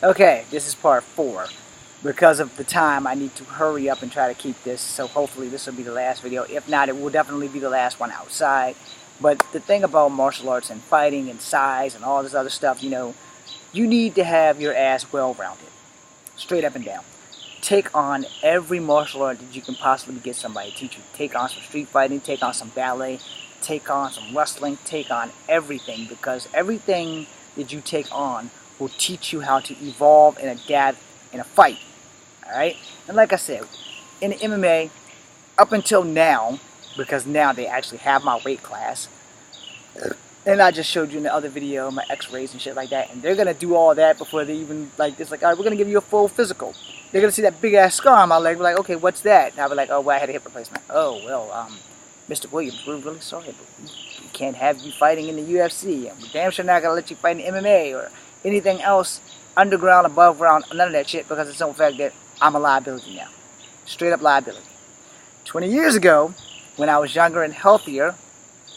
Okay, this is part 4. Because of the time, I need to hurry up and try to keep this, so hopefully this will be the last video. If not, it will definitely be the last one outside. But the thing about martial arts and fighting and size and all this other stuff, you need to have your ass well-rounded. Straight up and down. Take on every martial art that you can possibly get somebody to teach you. Take on some street fighting, take on some ballet, take on some wrestling, take on everything, because everything that you take on will teach you how to evolve and adapt in a fight. Alright? And like I said, in MMA, up until now, because now they actually have my weight class, and I just showed you in the other video my x-rays and shit like that, and they're gonna do all that before they even, it's like, alright, we're gonna give you a full physical. They're gonna see that big ass scar on my leg, we're like, okay, what's that? And I'll be like, oh, well, I had a hip replacement. Oh, well, Mr. Williams, we're really sorry, but we can't have you fighting in the UFC, and we're damn sure not gonna let you fight in MMA or anything else underground, above ground, none of that shit, because it's the fact that I'm a liability now. Straight up liability. 20 years ago, when I was younger and healthier,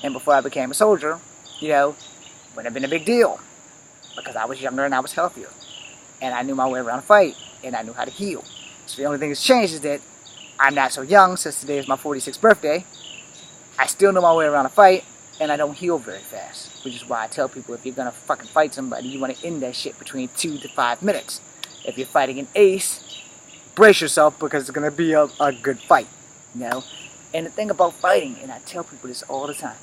and before I became a soldier, wouldn't have been a big deal. Because I was younger and I was healthier. And I knew my way around a fight, and I knew how to heal. So the only thing that's changed is that I'm not so young, since today is my 46th birthday. I still know my way around a fight, and I don't heal very fast. Which is why I tell people, if you're gonna fucking fight somebody, you want to end that shit between 2 to 5 minutes. If you're fighting an ace, brace yourself, because it's gonna be a good fight. And the thing about fighting, and I tell people this all the time,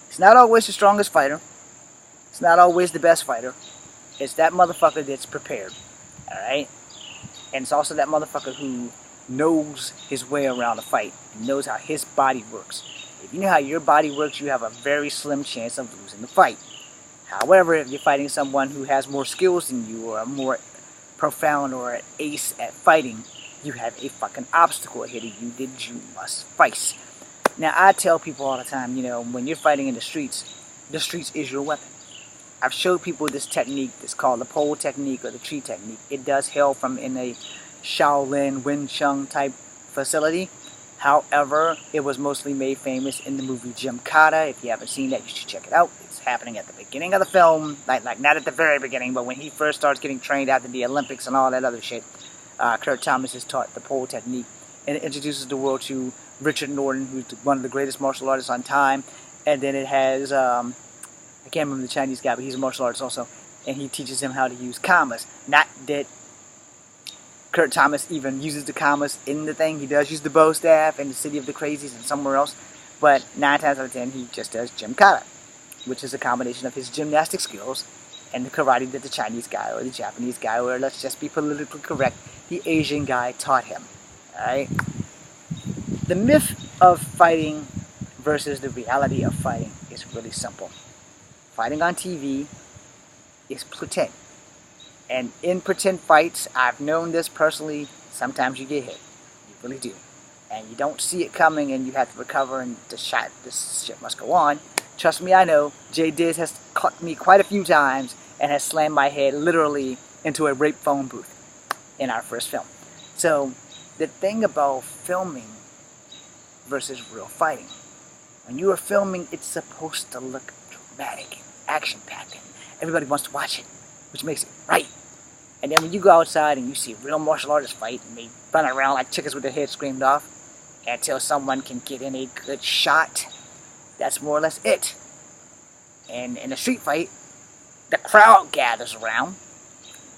it's not always the strongest fighter. It's not always the best fighter. It's that motherfucker that's prepared. Alright? And it's also that motherfucker who knows his way around a fight. And knows how his body works. If you know how your body works, you have a very slim chance of losing the fight. However, if you're fighting someone who has more skills than you, or a more profound or an ace at fighting, you have a fucking obstacle ahead of you that you must face. Now, I tell people all the time, when you're fighting in the streets is your weapon. I've showed people this technique that's called the pole technique or the tree technique. It does hail from in a Shaolin, Wing Chun type facility. However, it was mostly made famous in the movie Gymkata. If you haven't seen that, you should check it out. It's happening at the beginning of the film, like not at the very beginning, but when he first starts getting trained after the Olympics and all that other shit. Kurt Thomas is taught the pole technique, and it introduces the world to Richard Norton, who's one of the greatest martial artists on time. And then it has, I can't remember the Chinese guy, but he's a martial artist also, and he teaches him how to use kamas. Not that Kurt Thomas even uses the kamas in the thing. He does use the bow staff in the City of the Crazies and somewhere else, but 9 times out of 10 he just does Gymkata, which is a combination of his gymnastic skills and the karate that the Chinese guy or the Japanese guy, or let's just be politically correct, the Asian guy taught him. Alright? The myth of fighting versus the reality of fighting is really simple. Fighting on TV is pretend. And in pretend fights, I've known this personally, sometimes you get hit. You really do. And you don't see it coming, and you have to recover, and this shit must go on. Trust me, I know. Jay Diz has caught me quite a few times and has slammed my head literally into a rape phone booth in our first film. So, the thing about filming versus real fighting, when you are filming, it's supposed to look dramatic and action-packed, and everybody wants to watch it, which makes it right. And then when you go outside and you see real martial artists fight, and they run around like chickens with their heads screamed off until someone can get in a good shot, that's more or less it. And in a street fight, the crowd gathers around,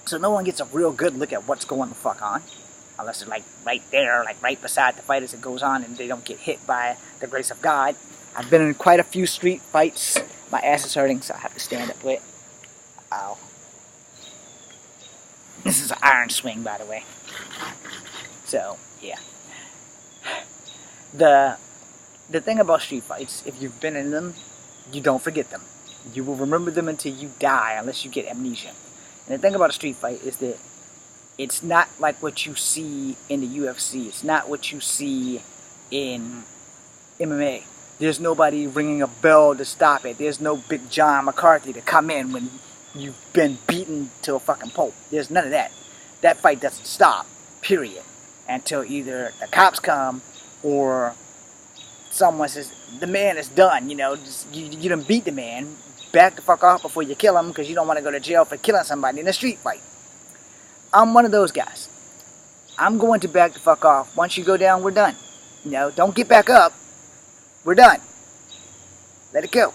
so no one gets a real good look at what's going the fuck on. Unless they're right there, right beside the fight as it goes on, and they don't get hit by the grace of God. I've been in quite a few street fights. My ass is hurting, so I have to stand up with it. Ow. This is an iron swing, by the way. So, yeah. The thing about street fights, if you've been in them, you don't forget them. You will remember them until you die, unless you get amnesia. And the thing about a street fight is that it's not like what you see in the UFC. It's not what you see in MMA. There's nobody ringing a bell to stop it. There's no Big John McCarthy to come in when you've been beaten to a fucking pulp. There's none of that. That fight doesn't stop, period, until either the cops come or someone says, the man is done, you done beat the man, back the fuck off before you kill them because you don't want to go to jail for killing somebody in a street fight. I'm one of those guys. I'm going to back the fuck off. Once you go down, we're done. You know, don't get back up. We're done. Let it go.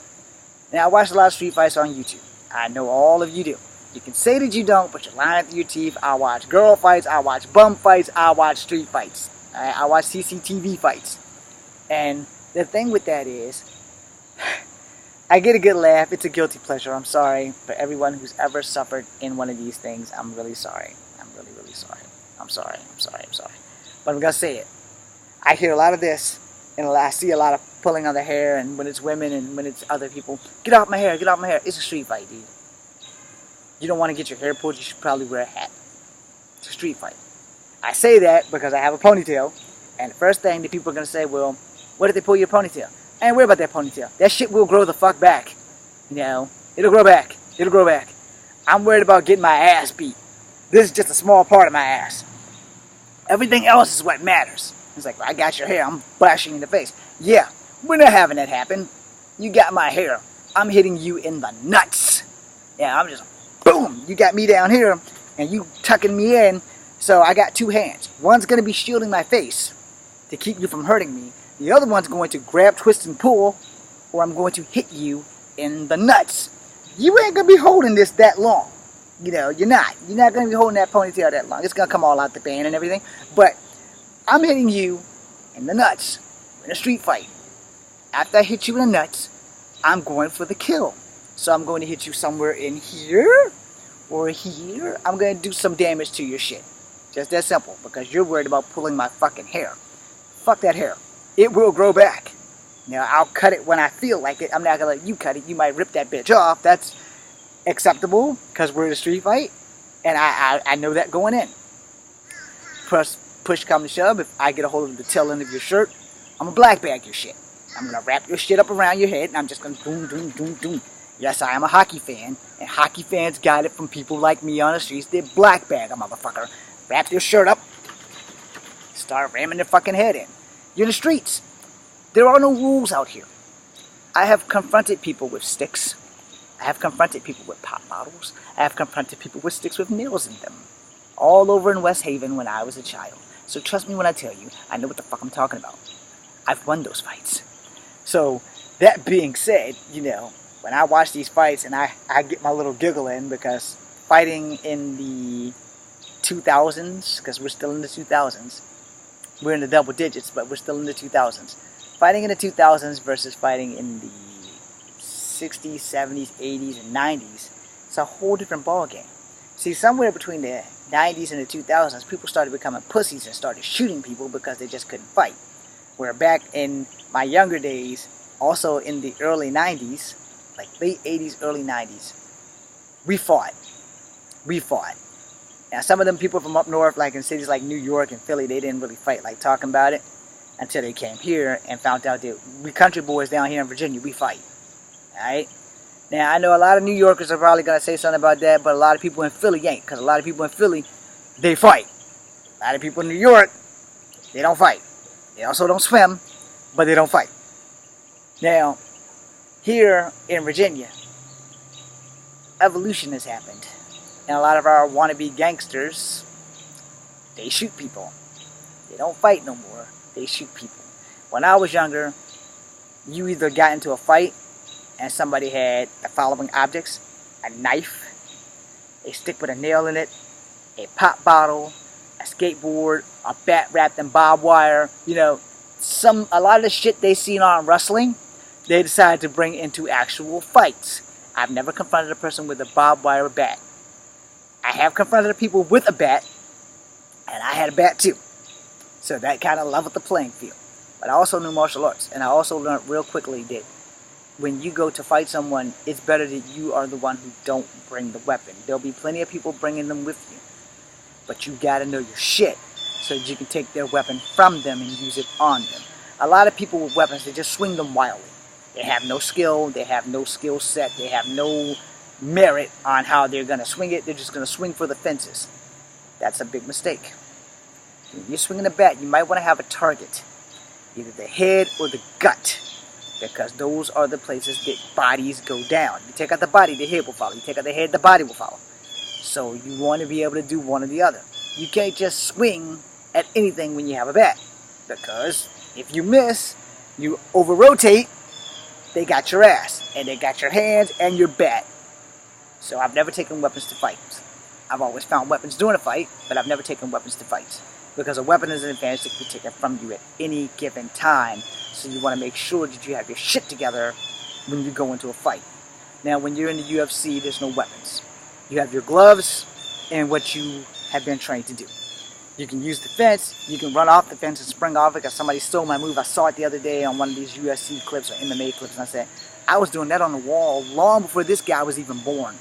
Now, I watch a lot of street fights on YouTube. I know all of you do. You can say that you don't, but you're lying through your teeth. I watch girl fights. I watch bum fights. I watch street fights. I watch CCTV fights. And the thing with that is, I get a good laugh. It's a guilty pleasure. I'm sorry for everyone who's ever suffered in one of these things. I'm really sorry. I'm really, really sorry. I'm sorry. But I'm going to say it. I hear a lot of this, and I see a lot of pulling on the hair, and when it's women and when it's other people, get off my hair, get off my hair. It's a street fight, dude. You don't want to get your hair pulled, you should probably wear a hat. It's a street fight. I say that because I have a ponytail, and the first thing that people are going to say, well, what if they pull your ponytail? I ain't worried about that ponytail. That shit will grow the fuck back. You know, it'll grow back. It'll grow back. I'm worried about getting my ass beat. This is just a small part of my ass. Everything else is what matters. It's like, well, I got your hair, I'm bashing you in the face. Yeah, we're not having that happen. You got my hair. I'm hitting you in the nuts. Yeah, I'm just, boom, you got me down here, and you tucking me in, so I got two hands. One's going to be shielding my face to keep you from hurting me. The other one's going to grab, twist, and pull, or I'm going to hit you in the nuts. You ain't going to be holding this that long. You know, you're not. You're not going to be holding that ponytail that long. It's going to come all out the band and everything. But I'm hitting you in the nuts in a street fight. After I hit you in the nuts, I'm going for the kill. So I'm going to hit you somewhere in here or here. I'm going to do some damage to your shit. Just that simple. Because you're worried about pulling my fucking hair. Fuck that hair. It will grow back. Now, I'll cut it when I feel like it. I'm not going to let you cut it. You might rip that bitch off. That's acceptable because we're in a street fight. And I know that going in. Push come to shove, if I get a hold of the tail end of your shirt, I'm going to black bag your shit. I'm going to wrap your shit up around your head, and I'm just going to doom, doom, doom, doom. Yes, I am a hockey fan, and hockey fans got it from people like me on the streets. They black bag a motherfucker. Wrap your shirt up, start ramming their fucking head in. You're in the streets. There are no rules out here. I have confronted people with sticks. I have confronted people with pop bottles. I have confronted people with sticks with nails in them. All over in West Haven when I was a child. So trust me when I tell you, I know what the fuck I'm talking about. I've won those fights. So, that being said, you know, when I watch these fights and I get my little giggle in because fighting in the 2000s, because we're still in the 2000s, we're in the double digits, but we're still in the 2000s. Fighting in the 2000s versus fighting in the 60s, 70s, 80s, and 90s, it's a whole different ballgame. See, somewhere between the 90s and the 2000s, people started becoming pussies and started shooting people because they just couldn't fight. Where back in my younger days, also in the early 90s, like late 80s, early 90s, we fought. Now, some of them people from up north, like in cities like New York and Philly, they didn't really fight like talking about it until they came here and found out that we country boys down here in Virginia, we fight. Alright? Now, I know a lot of New Yorkers are probably going to say something about that, but a lot of people in Philly ain't. Because a lot of people in Philly, they fight. A lot of people in New York, they don't fight. They also don't swim, but they don't fight. Now, here in Virginia, evolution has happened. And a lot of our wannabe gangsters, they shoot people. They don't fight no more. They shoot people. When I was younger, you either got into a fight and somebody had the following objects: a knife, a stick with a nail in it, a pop bottle, a skateboard, a bat wrapped in barbed wire. You know, a lot of the shit they seen on wrestling, they decided to bring into actual fights. I've never confronted a person with a barbed wire bat. I have confronted people with a bat, and I had a bat too. So that kind of leveled the playing field. But I also knew martial arts, and I also learned real quickly that when you go to fight someone, it's better that you are the one who don't bring the weapon. There'll be plenty of people bringing them with you. But you gotta know your shit so that you can take their weapon from them and use it on them. A lot of people with weapons, they just swing them wildly. They have no skill, they have no skill set, they have no merit on how they're gonna swing it. They're just gonna swing for the fences. That's a big mistake. When you're swinging a bat, you might want to have a target. Either the head or the gut. because those are the places that bodies go down. You take out the body, the head will follow. You take out the head, the body will follow. So you want to be able to do one or the other. You can't just swing at anything when you have a bat, because if you miss, you over-rotate, they got your ass, and they got your hands and your bat. So I've never taken weapons to fights. I've always found weapons during a fight, but I've never taken weapons to fights, because a weapon is an advantage that can be taken from you at any given time. So you want to make sure that you have your shit together when you go into a fight. Now, when you're in the UFC, there's no weapons. You have your gloves and what you have been trained to do. You can use the fence, you can run off the fence and spring off it because somebody stole my move. I saw it the other day on one of these UFC clips or MMA clips, and I said, I was doing that on the wall long before this guy was even born.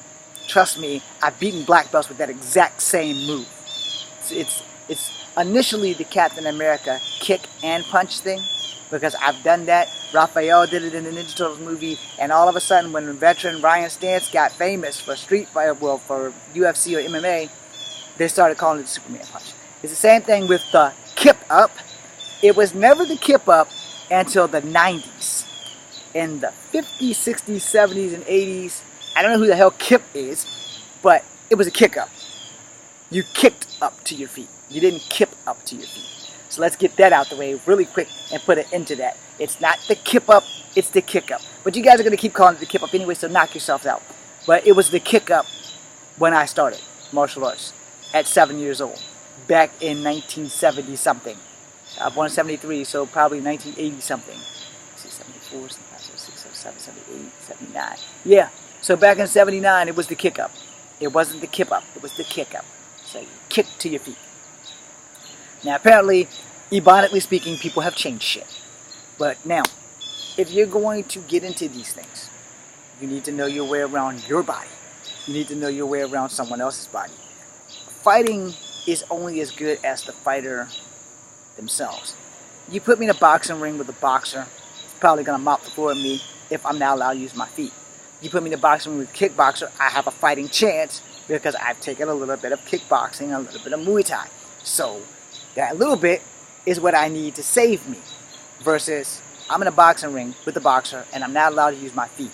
Trust me, I've beaten black belts with that exact same move. It's initially the Captain America kick and punch thing, because I've done that. Raphael did it in the Ninja Turtles movie, and all of a sudden when veteran Ryan Stantz got famous for street fight, well, for UFC or MMA, they started calling it the Superman punch. It's the same thing with the kip up. It was never the kip up until the 90s. In the 50s, 60s, 70s, and 80s, I don't know who the hell kip is, but it was a kick up. You kicked up to your feet. You didn't kip up to your feet. So let's get that out the way really quick and put it into that. It's not the kip up, it's the kick up. But you guys are going to keep calling it the kip up anyway, so knock yourselves out. But it was the kick up when I started martial arts at 7 years old, back in 1970 something. I was born in 73, so probably 1980 something. 74, 76, 77, 78, 79. Yeah, so back in 79, it was the kick up. It wasn't the kip up, it was the kick up. So you kick to your feet. Now apparently, ebonically speaking, people have changed shit. But now, if you're going to get into these things, you need to know your way around your body. You need to know your way around someone else's body. Fighting is only as good as the fighter themselves. You put me in a boxing ring with a boxer, he's probably going to mop the floor at me if I'm not allowed to use my feet. You put me in a boxing ring with a kickboxer, I have a fighting chance because I've taken a little bit of kickboxing, a little bit of Muay Thai. So that little bit is what I need to save me, versus I'm in a boxing ring with a boxer and I'm not allowed to use my feet.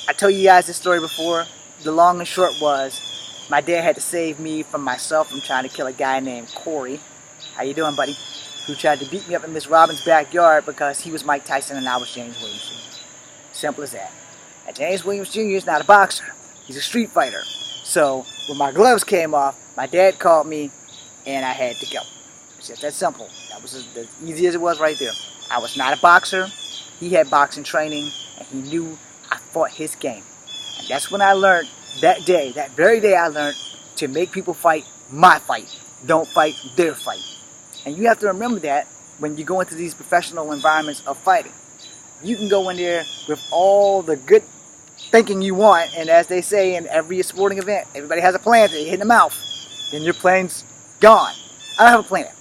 I told you guys this story before. The long and short was, my dad had to save me from myself from trying to kill a guy named Corey. How you doing, buddy? Who tried to beat me up in Miss Robbins' backyard because he was Mike Tyson and I was James Williams Jr. Simple as that. And James Williams Jr. is not a boxer. He's a street fighter. So when my gloves came off, my dad called me and I had to go. It's just that simple. That was as easy as it was right there. I was not a boxer. He had boxing training and he knew I fought his game. And that's when I learned that day, that very day I learned to make people fight my fight. Don't fight their fight. And you have to remember that when you go into these professional environments of fighting. You can go in there with all the good thinking you want, and as they say in every sporting event, everybody has a plan to hit in the mouth, then your plan's gone. I don't have a plan.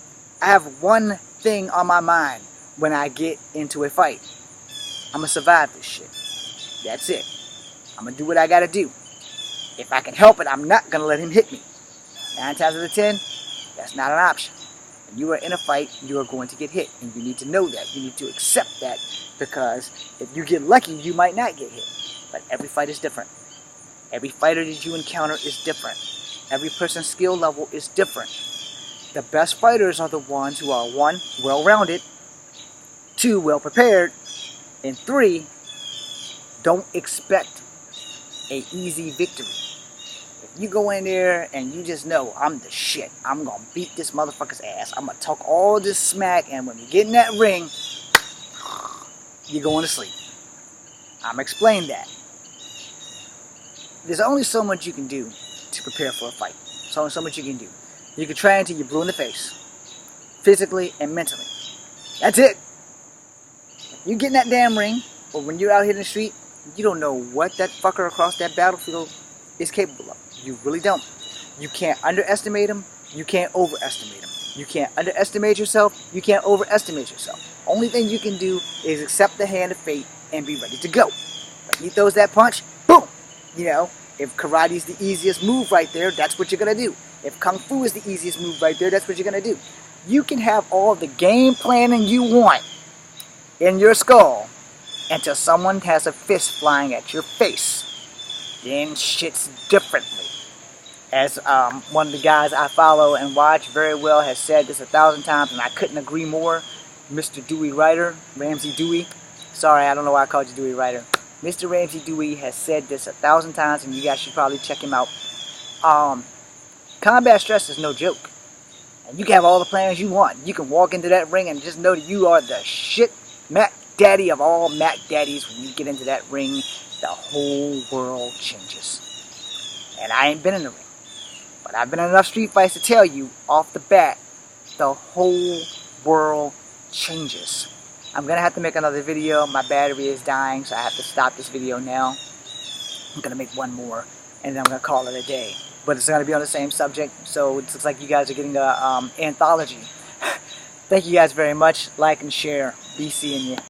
I have one thing on my mind when I get into a fight. I'm going to survive this shit. That's it. I'm going to do what I got to do. If I can help it, I'm not going to let him hit me. 9 times out of 10, that's not an option. When you are in a fight, you are going to get hit. And you need to know that. You need to accept that. Because if you get lucky, you might not get hit. But every fight is different. Every fighter that you encounter is different. Every person's skill level is different. The best fighters are the ones who are 1, well-rounded, 2, well-prepared, and 3, don't expect an easy victory. If you go in there and you just know, I'm the shit, I'm going to beat this motherfucker's ass, I'm going to talk all this smack, and when you get in that ring, you're going to sleep. I'm going to explain that. There's only so much you can do to prepare for a fight. There's only so much you can do. You can try until you're blue in the face, physically and mentally. That's it. You get in that damn ring, or when you're out here in the street, you don't know what that fucker across that battlefield is capable of. You really don't. You can't underestimate him. You can't overestimate him. You can't underestimate yourself. You can't overestimate yourself. Only thing you can do is accept the hand of fate and be ready to go. When he throws that punch, boom! You know, if karate is the easiest move right there, that's what you're going to do. If kung fu is the easiest move right there, that's what you're going to do. You can have all the game planning you want. in your skull until someone has a fist flying at your face. Then shit's differently. As one of the guys I follow and watch very well has said this 1,000 times, and I couldn't agree more, Mr. Dewey Ryder, Ramsey Dewey. Sorry, I don't know why I called you Dewey Ryder. Mr. Ramsey Dewey has said this 1,000 times, and you guys should probably check him out. Combat stress is no joke. And you can have all the plans you want. You can walk into that ring and just know that you are the shit Mac Daddy of all Mac Daddies. When you get into that ring, the whole world changes. And I ain't been in the ring. But I've been in enough street fights to tell you, off the bat, the whole world changes. I'm going to have to make another video. My battery is dying, so I have to stop this video now. I'm going to make one more, and then I'm going to call it a day. But it's going to be on the same subject, so it looks like you guys are getting an anthology. Thank you guys very much. Like and share. Be seeing you.